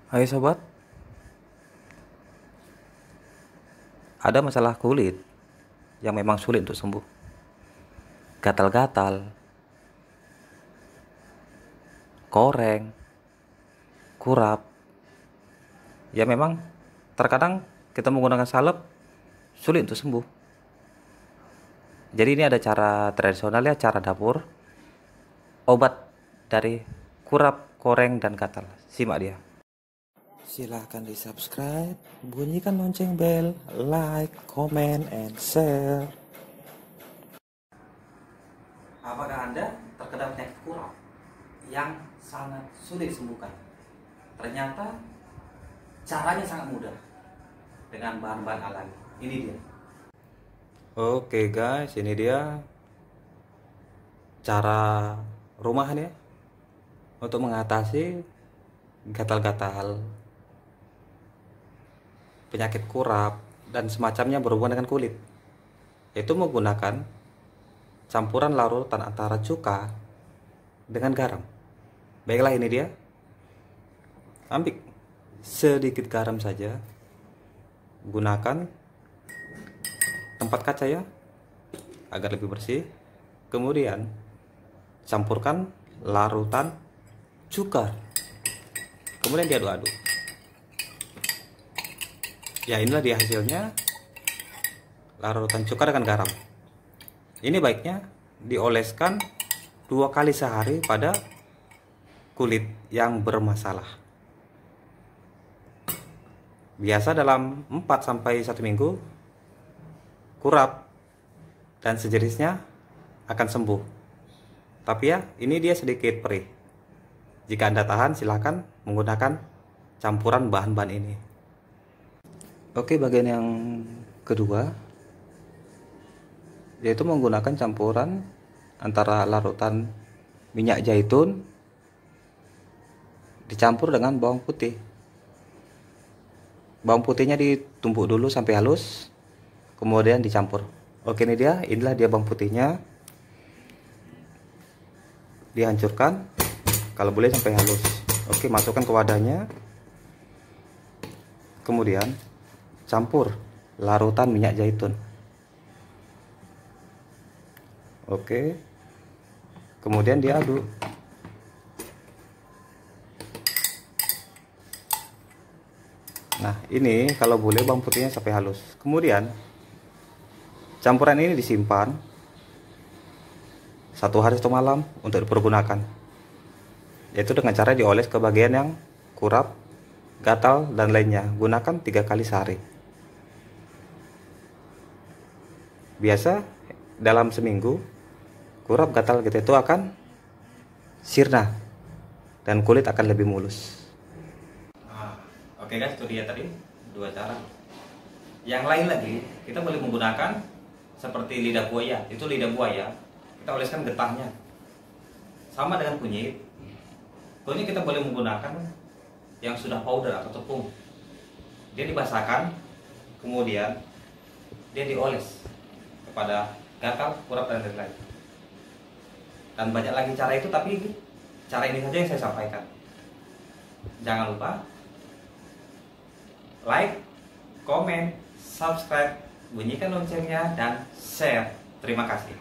Hai sobat, ada masalah kulit yang memang sulit untuk sembuh. Gatal-gatal, koreng, kurap. Ya memang terkadang kita menggunakan salep sulit untuk sembuh. Jadi ini ada cara tradisional ya, cara dapur. Obat dari kurap, koreng, dan gatal. Simak dia. Silahkan di subscribe, bunyikan lonceng bel, like, comment, and share. Apakah Anda terkena penyakit kurap yang sangat sulit disembuhkan? Ternyata caranya sangat mudah dengan bahan-bahan alami. Ini dia. Oke guys, ini dia cara rumahan ya untuk mengatasi gatal-gatal, penyakit kurap, dan semacamnya berhubungan dengan kulit, yaitu menggunakan campuran larutan antara cuka dengan garam. Baiklah, ini dia. Ambil sedikit garam saja. Gunakan tempat kaca ya, agar lebih bersih. Kemudian campurkan larutan cuka. Kemudian diaduk-aduk. Ya, inilah dia hasilnya. Larutan cuka dengan garam. Ini baiknya dioleskan 2 kali sehari pada kulit yang bermasalah. Biasa dalam 4-1 minggu, kurap dan sejenisnya akan sembuh. Tapi ya, ini dia sedikit perih. Jika Anda tahan, silakan menggunakan campuran bahan-bahan ini. Oke, bagian yang kedua yaitu menggunakan campuran antara larutan minyak zaitun dicampur dengan bawang putih. Bawang putihnya ditumbuk dulu sampai halus, kemudian dicampur. Oke, inilah dia bawang putihnya. Dihancurkan, kalau boleh sampai halus. Oke, masukkan ke wadahnya. Kemudian campur larutan minyak zaitun. Oke, kemudian diaduk. Nah, ini kalau boleh bawang putihnya sampai halus. Kemudian campuran ini disimpan 1 hari 1 malam untuk dipergunakan, yaitu dengan cara dioles ke bagian yang kurap, gatal, dan lainnya. Gunakan 3 kali sehari. Biasa dalam seminggu kurap, gatal gitu itu akan sirna dan kulit akan lebih mulus. Oke guys, itu dia tadi 2 cara. Yang lain lagi, kita boleh menggunakan seperti lidah buaya. Itu lidah buaya, kita oleskan getahnya. Sama dengan kunyit. Kunyit kita boleh menggunakan yang sudah powder atau tepung. Dia dibasahkan, kemudian dia dioles kepada gatal, kurap, dan lain-lain. Dan banyak lagi cara itu, tapi cara ini saja yang saya sampaikan. Jangan lupa like, comment, subscribe, bunyikan loncengnya, dan share. Terima kasih.